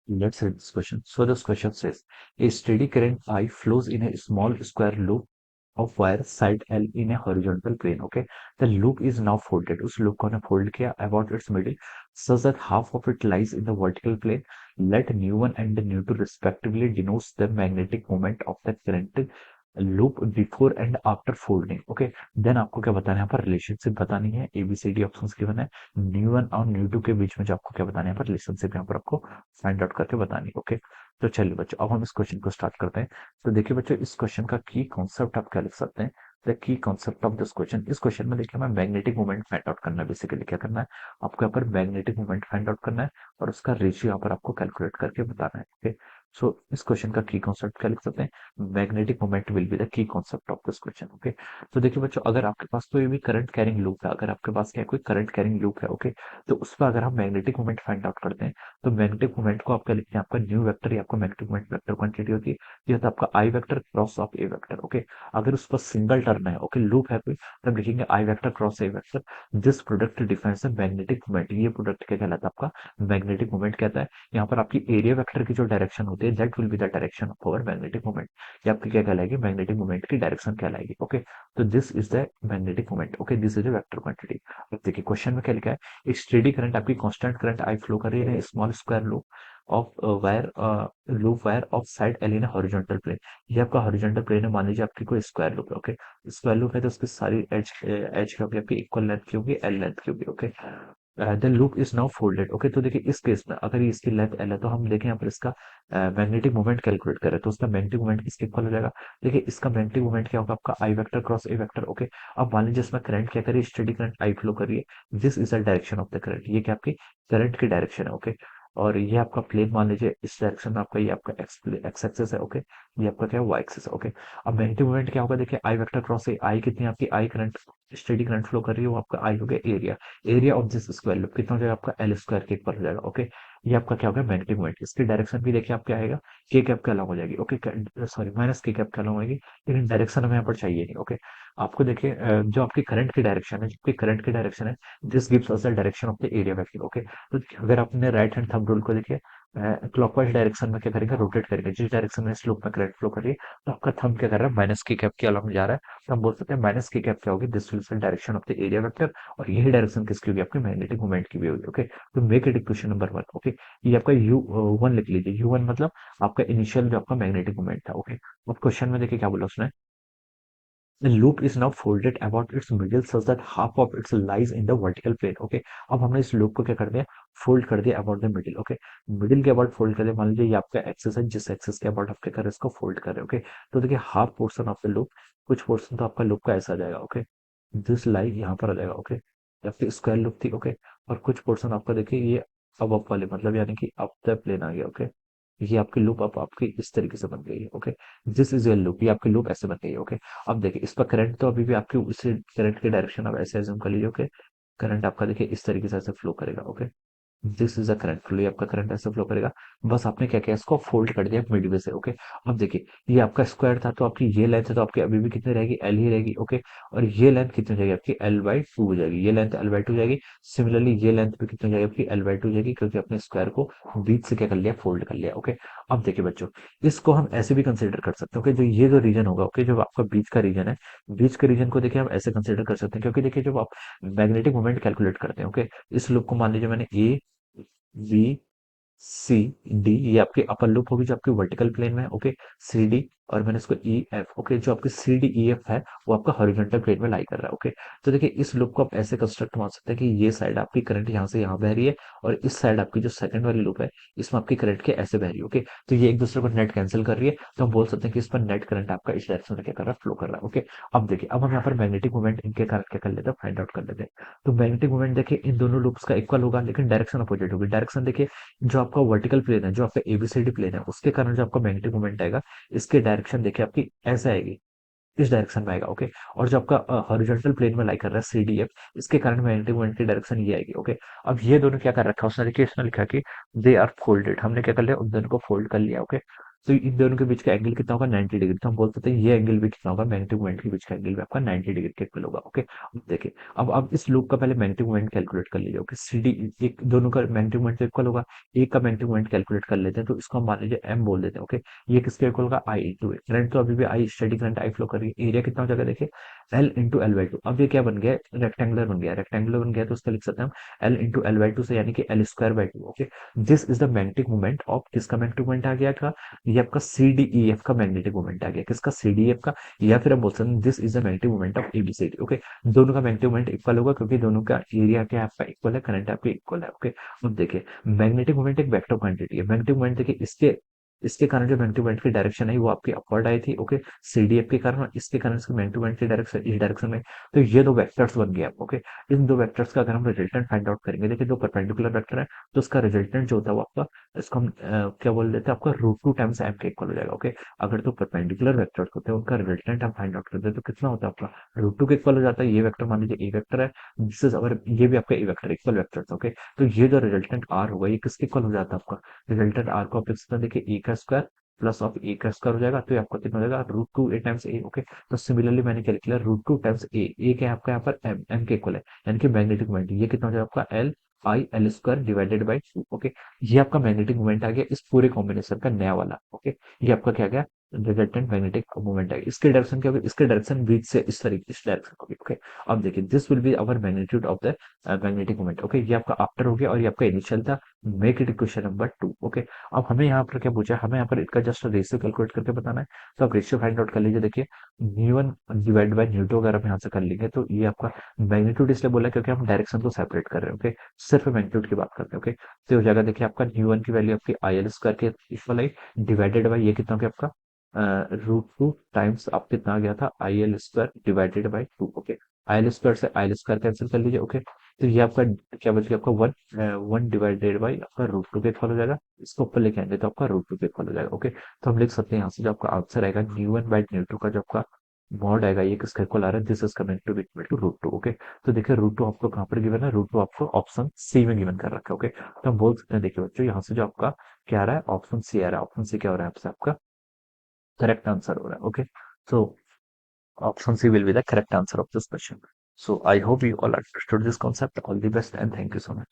Let's read this question. So this question says, a steady current I flows in a small square loop of wire side L in a horizontal plane. Okay, the loop is now folded. उस loop को हमने fold किया about its middle, such that half of it lies in the vertical plane. Let nu1 and nu2 respectively denotes the magnetic moment of the current loop before and after folding. Okay, then आपको क्या बताना है यहाँ पर relationship बतानी है, A B C D options given है, nu one और न्यू टू के बीच में जो आपको क्या बताना है यहाँ पर रिलेशनशिप यहाँ पर आपको फाइंड आउट करके बतानी है। ओके, तो चलिए बच्चों अब हम इस क्वेश्चन को स्टार्ट करते हैं। तो देखिए बच्चों इस क्वेश्चन का की कॉन्सेप्ट आप क्या लिख सकते हैं, the key concept of this question. इस क्वेश्चन में देखिए हमें मैग्नेटिक मोमेंट फाइंड आउट करना है। बेसिकली क्या करना है आपको यहाँ पर मैग्नेटिक मोमेंट फाइंड आउट करना है और उसका रेशियो यहाँ पर आपको कैलकुलेट करके बताना है। ओके, सो इस क्वेश्चन का की कॉन्सेप्ट क्या लिख सकते हैं, magnetic moment will be the key concept of this question. Okay, तो देखिए बच्चों अगर आपके पास कोई भी करंट कैरिंग लूप है, अगर आपके पास क्या कोई करंट कैरिंग लूप है, ओके, तो उस पर अगर हम मैग्नेटिक मोमेंट फाइंड आउट करते हैं तो मैग्नेटिक मोमेंट को आप क्या लिखते हैं, आपका न्यू वेक्टर या आपका मैग्नेटिक मोमेंट वेक्टर क्वांटिटी होती है, ये होता है आपका I vector cross of a vector. Okay, अगर उस पर सिंगल टर्न है, ओके, लूप है कोई, तो हम लिखेंगे I vector cross a vector. This product defines the magnetic moment. ये प्रोडक्ट क्या कहलाता है, आपका मैग्नेटिक मोमेंट कहता है। यहाँ पर आपकी एरिया वेक्टर की जो डायरेक्शन होती है that will be the direction of our magnetic moment. ये आपकी क्या कहलाएगी, मैग्नेटिक मोमेंट की डायरेक्शन कहलाएगी। ओके, तो this is the magnetic moment. Okay, this is the vector quantity. अब देखिए क्वेश्चन में क्या लिखा है, एक स्टेडी करंट आपकी कांस्टेंट करंट आई फ्लो कर रही है small square loop of wire loop wire of side L in horizontal plane. ये आपका हॉरिजॉन्टल प्लेन है, मान लीजिए आपकी कोई स्क्वायर लूप है। ओके, स्क्वायर लूप है तो उसकी सारी एज एज क्या होगी, आपकी इक्वल लेंथ की होगी, एल लेंथ की होगी। Okay, the loop is now folded. Okay, तो देखिए इस केस में अगर ये इसकी लेंथ एल है तो हम देखें यहाँ पर इसका मैग्नेटिक मोमेंट कैलकुलेट करें तो उसका मैग्नेटिक मोमेंट किसके इक्वल हो जाएगा। देखिए इसका मैग्नेटिक मोमेंट क्या होगा, आपका I vector cross a vector. Okay, अब मान लीजिए इसमें करंट क्या करिए, स्टेडी करंट आई फ्लो करिए, this is the direction of the current. ये क्या आपकी करंट की डायरेक्शन है। ओके, और ये आपका प्लेन मान लीजिए इस डायरेक्शन में आपका ये आपका एक्स एक्सेस है। ओके, ये आपका क्या है, वाई एक्सेस है। ओके, अब मैग्नेटिक मोमेंट क्या होगा, देखिए आई वेक्टर क्रॉस ए, आई कितनी आपकी I current steady current flow कर रही है, वो आपका आई हो गया area. Area of this square loop कितना हो जाएगा, आपका एल स्क्वायर के इक्वल हो जाएगा। ओके, ये आपका क्या होगा, मैग्नेटिक मोमेंट। इसकी डायरेक्शन भी देखिए आप क्या आएगा, के कैप के अलॉन्ग हो जाएगी। ओके, सॉरी माइनस के कैप के अलॉन्ग होगी, लेकिन डायरेक्शन हमें यहाँ पर चाहिए नहीं। ओके, आपको देखिए जो आपकी करंट की डायरेक्शन है, जो आपकी करंट की डायरेक्शन है, this gives us the direction of the area vector. Okay, तो अगर आपने राइट हैंड थंब रूल को देखिए क्लॉकवाइज डायरेक्शन में क्या करेंगे, रोटेट करेंगे, जिस डायरेक्शन में इस लूप में करंट फ्लो कर रही है, तो आपका थंब क्या कर रहा है, माइनस की कैप के अलॉन्ग जा रहा है। तो हम बोल सकते हैं माइनस की कैप क्या होगी, this will be direction of the area vector, और यही डायरेक्शन किसकी होगी, आपकी मैग्नेटिक मोमेंट की भी होगी। ओके, तो make it equation number one. Okay, ये आपका यू वन लिख लीजिए, यू वन मतलब आपका इनिशियल जो आपका मैग्नेटिक मोमेंट था। ओके, अब क्वेश्चन में देखिए क्या बोला उसने, the loop is now folded about its middle such that half of it lies in the vertical plane. Okay, अब हमने इस लूप को क्या कर दिया, फोल्ड कर दिया about the middle. Okay, middle के अबाउट फोल्ड कर दिया, मान लीजिए ये आपका एक्सेस है, जिस एक्सेस के अबाउट आप क्या कर रहे हैं, इसको फोल्ड कर रहे हैं। ओके, तो देखिए half portion of the loop, कुछ पोर्शन तो आपका लूप का ऐसा आ जाएगा। ओके, दिस लाई यहाँ पर आ जाएगा। ओके, या फिर स्क्वायर लूप थी। ओके, और कुछ पोर्शन आपका देखिए ये अब वाले मतलब यानी कि अप द प्लेन आ गया। ओके, ये आपकी लूप अब आपकी इस तरीके से बन गई है। Okay, this is your loop, ये आपकी लूप ऐसे बन गई है। ओके, अब देखिए इस पर करंट तो अभी भी आपकी उसी करंट की डायरेक्शन आप ऐसे एज्यूम कर लीजिए। ओके, करंट आपका देखिए इस तरीके से ऐसे फ्लो करेगा। Okay, this is a current flow, ये आपका करंट ऐसे फ्लो करेगा। बस आपने क्या किया, इसको फोल्ड कर दिया मिडवे से। ओके, अब देखिए ये आपका स्क्वायर था तो आपकी ये लेंथ है तो आपकी अभी भी कितनी रहेगी, एल ही रहेगी। ओके, और ये लेंथ कितनी हो जाएगी, आपकी एल बाई टू हो जाएगी, ये लेंथ एल बाई टू हो जाएगी। सिमिलरली ये लेंथ भी कितनी हो जाएगी, आपकी एल बाई टू हो जाएगी, क्योंकि आपने स्क्वायर को बीच से क्या कर लिया, फोल्ड कर लिया। ओके, अब देखिए बच्चों इसको हम ऐसे भी कंसिडर कर सकते हैं कि जो ये जो रीजन होगा, ओके, जो आपका बीच का रीजन है, बीच के रीजन को देखिए हम ऐसे कंसिडर कर सकते हैं, क्योंकि देखिए जब आप मैग्नेटिक मोमेंट कैलकुलेट करते हैं, ओके, इस लूप को मान लीजिए मैंने ए बी सी डी, ये आपकी अपर लूप होगी जो आपकी वर्टिकल प्लेन में है। ओके, सी डी, और मैंने इसको ई एफ। ओके, जो आपकी सी डी ई एफ है वो आपका हॉरिजॉन्टल प्लेन में लाई कर रहा है। ओके, तो देखिए इस लूप को आप ऐसे कंस्ट्रक्ट मान सकते हैं कि ये साइड आपकी करंट यहाँ से यहाँ बह रही है, और इस साइड आपकी जो सेकंड वाली लूप है इसमें आपकी करंट के ऐसे बह रही है। ओके, तो ये एक दूसरे को नेट कैंसिल कर रही है, तो हम बोल सकते हैं कि इस पर नेट करंट आपका इस डायरेक्शन में क्या कर रहा है, फ्लो कर रहा है। ओके, अब देखिए अब हम यहाँ पर मैग्नेटिक मोमेंट इनके कारण क्या कर लेते हैं, फाइंड आउट कर लेते हैं। तो मैग्नेटिक मोमेंट देखिए इन दोनों लूप्स का इक्वल होगा, लेकिन डायरेक्शन अपोजिट होगी। डायरेक्शन देखिए जो आपका वर्टिकल प्लेन है, जो आपका एबीसीडी प्लेन है, उसके कारण जो आपका मैग्नेटिक मोमेंट आएगा, इसके डायरेक्शन देखिए आपकी ऐसे आएगी, इस डायरेक्शन में आएगा। ओके, और जो आपका हॉरिजॉन्टल प्लेन में लाई कर रहा है सीडीएफ, इसके कारण मैग्नेटिक मोमेंट की डायरेक्शन ये आएगी। ओके, अब ये दोनों क्या कर रखा है उसने, देखिए इसने लिखा कि दे आर फोल्डेड, हमने क्या कर लिया, उन दोनों को फोल्ड कर लिया। ओके, तो इन दोनों के बीच का एंगल कितना होगा 90 डिग्री। तो हम बोल सकते हैं ये एंगल भी कितना होगा, मैग्नेटिक मोमेंट के बीच का एंगल भी आपका 90 डिग्री के इक्वल होगा। ओके, अब देखिए, अब आप इस लूप का पहले मैग्नेटिक मोमेंट कैलकुलेट कर लीजिए। ओके, सी डी, एक दोनों का मैग्नेटिक मोमेंट इक्वल होगा, एक का मैग्नेटिक मोमेंट कैलकुलेट कर लेते हैं, तो इसको हम मान लीजिए एम बोल देते हैं। ओके, ये किसके इक्वल होगा, आई इंटू ए। करंट तो अभी भी आई, स्टेडी करंट आई फ्लो कर रही है। एरिया कितना हो जाएगा देखिए, L into L by two. अब ये क्या बन गया, रेक्टेंगुलर बन गया। रेक्टेंगुलर बन गया तो उसका लिख सकते हैं हम L into L by two से, यानी कि L square by two. Okay, this is the magnetic moment of, किसका मैग्नेटिक मोमेंट आ गया था, ये आपका सी डी ई एफ का मैग्नेटिक मोमेंट आ गया। किसका, सी डी एफ का। या फिर हम बोल सकते हैं this is the magnetic moment of A B C D. Okay, दोनों का मैग्नेटिक मोमेंट इक्वल होगा, क्योंकि दोनों का एरिया क्या है आपका इक्वल है, करंट आपके इक्वल है। ओके, अब देखिए, मैग्नेटिक मोमेंट एक वेक्टर क्वांटिटी है। मैग्नेटिक मोमेंट देखिए, इसके इसके कारण जो मैग्नेटिक मोमेंट की डायरेक्शन है वो आपकी अपवर्ड आई थी। ओके, सीडीएफ के कारण, और इसके कारण इसके मैग्नेटिक मोमेंट की डायरेक्शन इस डायरेक्शन में। तो ये दो वेक्टर्स बन गए। ओके, इन दो वेक्टर्स का अगर हम रिजल्टेंट फाइंड आउट करेंगे, देखिए दो परपेंडिकुलर वेक्टर है, तो उसका रिजल्टेंट जो होता है वो आपका, इसको हम क्या बोल देते हैं, आपका रूट टू टाइम्स एम के इक्वल हो जाएगा। ओके, अगर तो परपेंडिकुलर वेक्टर्स होते हैं उनका रिजल्टेंट हम फाइंड आउट करते हैं, तो कितना होता है आपका, रूट टू के इक्वल हो जाता है। ये वेक्टर मान लीजिए ए वेक्टर है, दिस इज अवर, ये भी आपका ए वेक्टर, इक्वल वेक्टर्स। ओके, तो ये जो रिजल्टेंट आर होगा ये किसके इक्वल हो जाता है आपका, रिजल्टेंट आर को आप लिख सकते हैं, देखिए ए का स्क्वायर प्लस ऑफ ए का स्क्वायर हो जाएगा, तो ये आपको कितना हो जाएगा, रूट टू ए टाइम्स ए। ओके, तो सिमिलरली मैंने क्या लिख लिया, रूट टू टाइम्स ए क्या है आपका यहाँ पर एम, एम के इक्वल है, यानी कि मैग्नेटिक मोमेंट ये कितना हो जाएगा आपका, L I L square divided by two. Okay, ये आपका मैग्नेटिक मोमेंट आ गया इस पूरे कॉम्बिनेशन का नया वाला। ओके, ये आपका क्या गया, रिजल्टेंट मैग्नेटिक मोमेंट आ गया। इसके डायरेक्शन क्या होगी, इसके डायरेक्शन बीच से इस तरीके, इस डायरेक्शन होगी। ओके, अब देखिए, this will be our magnitude of the magnetic moment. Okay, ये आपका आफ्टर हो गया और ये आपका इनिशियल था। Make it equation number 2। Okay, अब हमें यहाँ पर क्या पूछा, हमें यहाँ पर इसका जस्ट रेशियो कैलकुलेट करके बताना है। तो आप रेशियो फाइंड आउट कर लीजिए। देखिए, nu one divide by nu two अगर आप यहाँ से कर लेंगे, तो ये आपका मैग्नीट्यूड इसलिए बोला है क्योंकि हम डायरेक्शन को सेपरेट कर रहे हैं। ओके, सिर्फ मैग्नीट्यूड की बात करते हैं। ओके, तो हो जाएगा, देखिए आपका न्यू वन की वैल्यू आपकी आई एल स्क्वायर के इक्वल आई, डिवाइडेड बाई ये कितना हो गया आपका, रूट टू टाइम्स आप कितना आ गया था, I L square divided by two. Okay, I L square से आई एल स्क्वायर कैंसिल कर लीजिए। ओके, तो ये आपका क्या बच गया आपका, वन, वन डिवाइडेड बाई आपका रूट टू के इक्वल हो जाएगा। इसको ऊपर लेके आएंगे तो आपका रूट टू के इक्वल हो जाएगा। ओके, तो हम लिख सकते हैं यहाँ से जो आपका आंसर आएगा, nu one by nu two का जो आपका मॉड आएगा, ये किसका इक्वल आ रहा है, this is coming to be equal to root two. Okay, तो देखिए रूट टू आपको कहाँ पर गिवन है, रूट टू आपको ऑप्शन सी में गिवन कर रखा है। ओके, तो हम बोल सकते हैं, देखिए बच्चों, यहाँ से जो आपका क्या आ रहा है, ऑप्शन सी आ रहा है। ऑप्शन सी क्या हो रहा है आपसे, आपका करेक्ट आंसर हो रहा है। Okay, so option C will be the correct answer of this question. So I hope you all understood this concept. All the best and thank you so much.